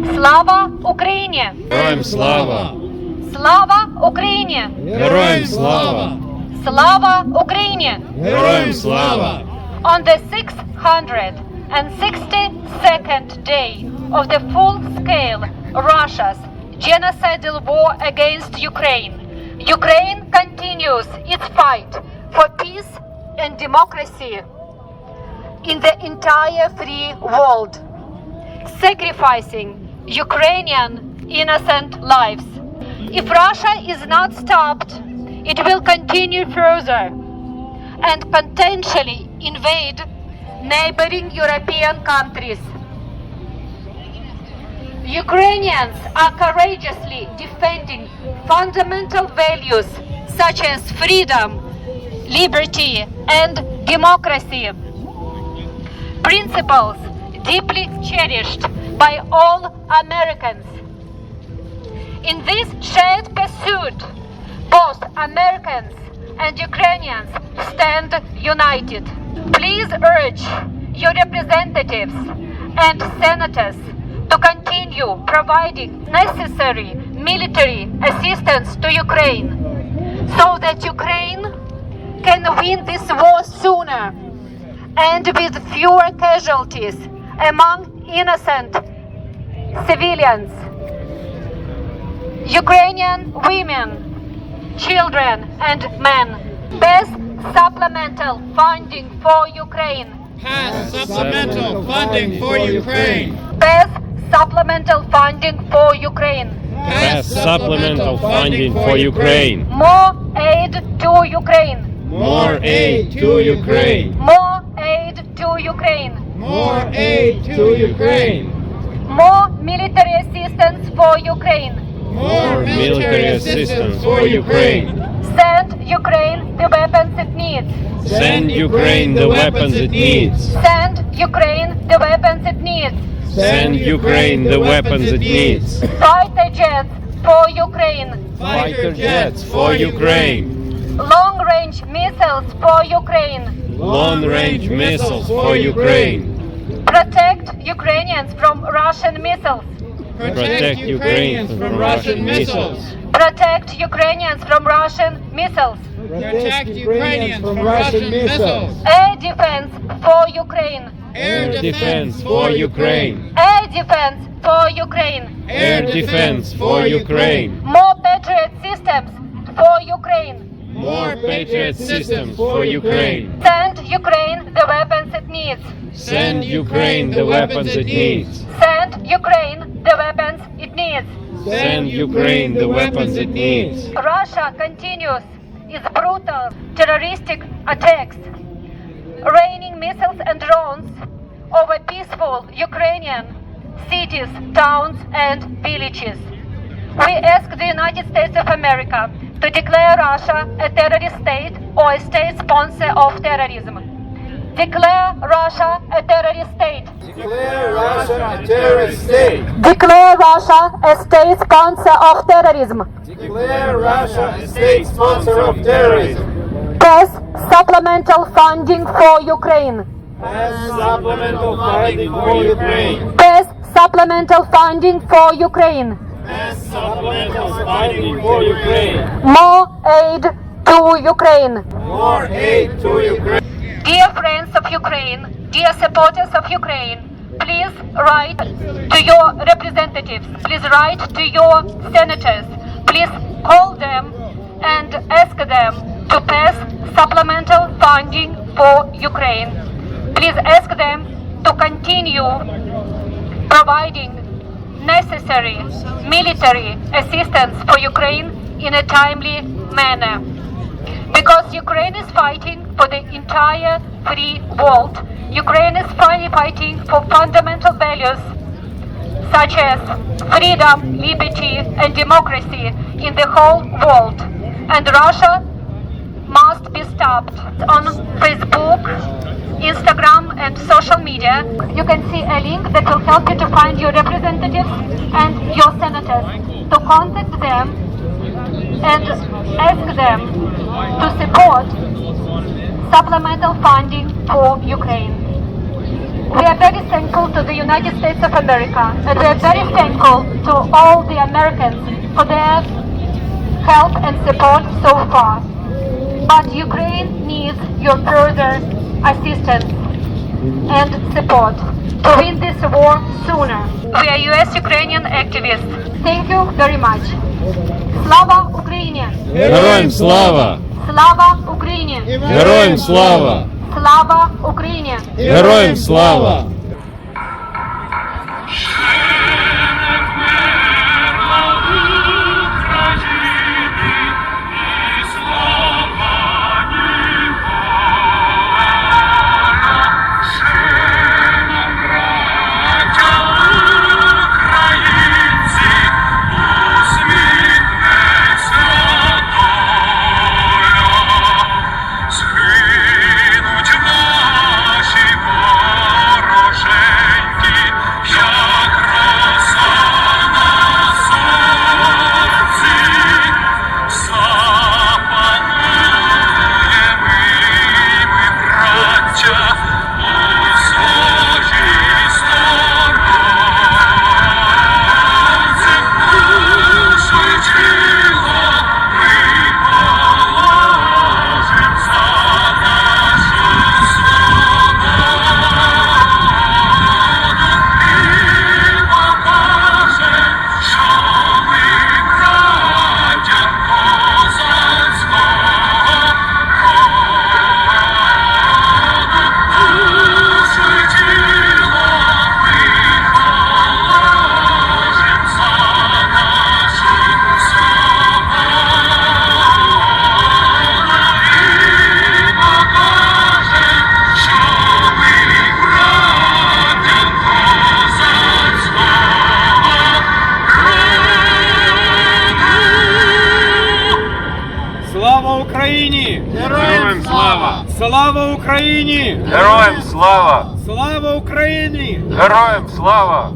Слава Україні! Героям слава! Слава Україні! Героям слава! Слава Україні! Героям слава! On the 662nd day of the full-scale Russia's genocidal war against Ukraine, Ukraine continues its fight for peace and democracy in the entire free world, sacrificing Ukrainian innocent lives. If Russia is not stopped, it will continue further and potentially invade neighboring European countries. Ukrainians are courageously defending fundamental values such as freedom, liberty, and democracy, principles deeply cherished by all Americans. In this shared pursuit, both Americans and Ukrainians stand united. Please urge your representatives and senators to continue providing necessary military assistance to Ukraine so that Ukraine can win this war sooner and with fewer casualties among innocent civilians. Ukrainian women, children and men. Best supplemental funding for Ukraine. Pass supplemental funding for Ukraine. Best supplemental funding for Ukraine. Pass supplemental funding for Ukraine. More aid to Ukraine. More aid to Ukraine. More aid to Ukraine. More aid to Ukraine. More military assistance for Ukraine. More military assistance for Ukraine. Send Ukraine the weapons it needs. Send Ukraine the weapons it needs. Send Ukraine the weapons it needs. Send Ukraine the weapons it needs. Fighter jets for Ukraine. Fighter jets for Ukraine. Long-range missiles for Ukraine. Long-range missiles for Ukraine. Protect Ukrainians from Russian missiles. Protect Ukrainians from Russian missiles. Protect Ukrainians from Russian missiles. Protect Ukrainians from Russian missiles. Air defense for Ukraine. Air Defense for Ukraine. Air defense for Ukraine. Air defense for Ukraine. More Patriot systems for Ukraine. More Patriot systems for Ukraine. Send Ukraine the weapons it needs. Send Ukraine the weapons it needs. Send Ukraine the weapons it needs. Send Ukraine the weapons it needs. Russia continues its brutal terroristic attacks, raining missiles and drones over peaceful Ukrainian cities, towns, and villages. We ask the United States of America to declare Russia a terrorist state or a state sponsor of terrorism. Declare Russia a terrorist state. Declare Russia a terrorist state. Declare Russia a state sponsor of terrorism. Declare Russia a state sponsor of terrorism. Pass supplemental funding for Ukraine. Pass supplemental funding for Ukraine. Pass supplemental funding for Ukraine. Pass supplemental funding for Ukraine. More aid to Ukraine. More aid to Ukraine. Dear friends of Ukraine, dear supporters of Ukraine, please write to your representatives, please write to your senators, please call them and ask them to pass supplemental funding for Ukraine. Please ask them to continue providing necessary military assistance for Ukraine in a timely manner. Because Ukraine is fighting for the entire free world. Ukraine is fighting for fundamental values such as freedom, liberty, and democracy in the whole world. And Russia must be stopped. On Facebook, Instagram, and social media, you can see a link that will help you to find your representatives and your senators, to contact them and ask them to support supplemental funding for Ukraine. We are very thankful grateful to the United States of America, and we are very thankful to all the Americans for their help and support so far. But Ukraine needs your further assistance and support to win this war sooner. We are US-Ukrainian activists. Thank you very much. Slava Ukraini! Героям слава! Слава Україні! Героям слава! Слава Україні! Героям слава! Слава Україні! Героям слава! Слава Україні! Героям слава! Слава Україні! Героям слава!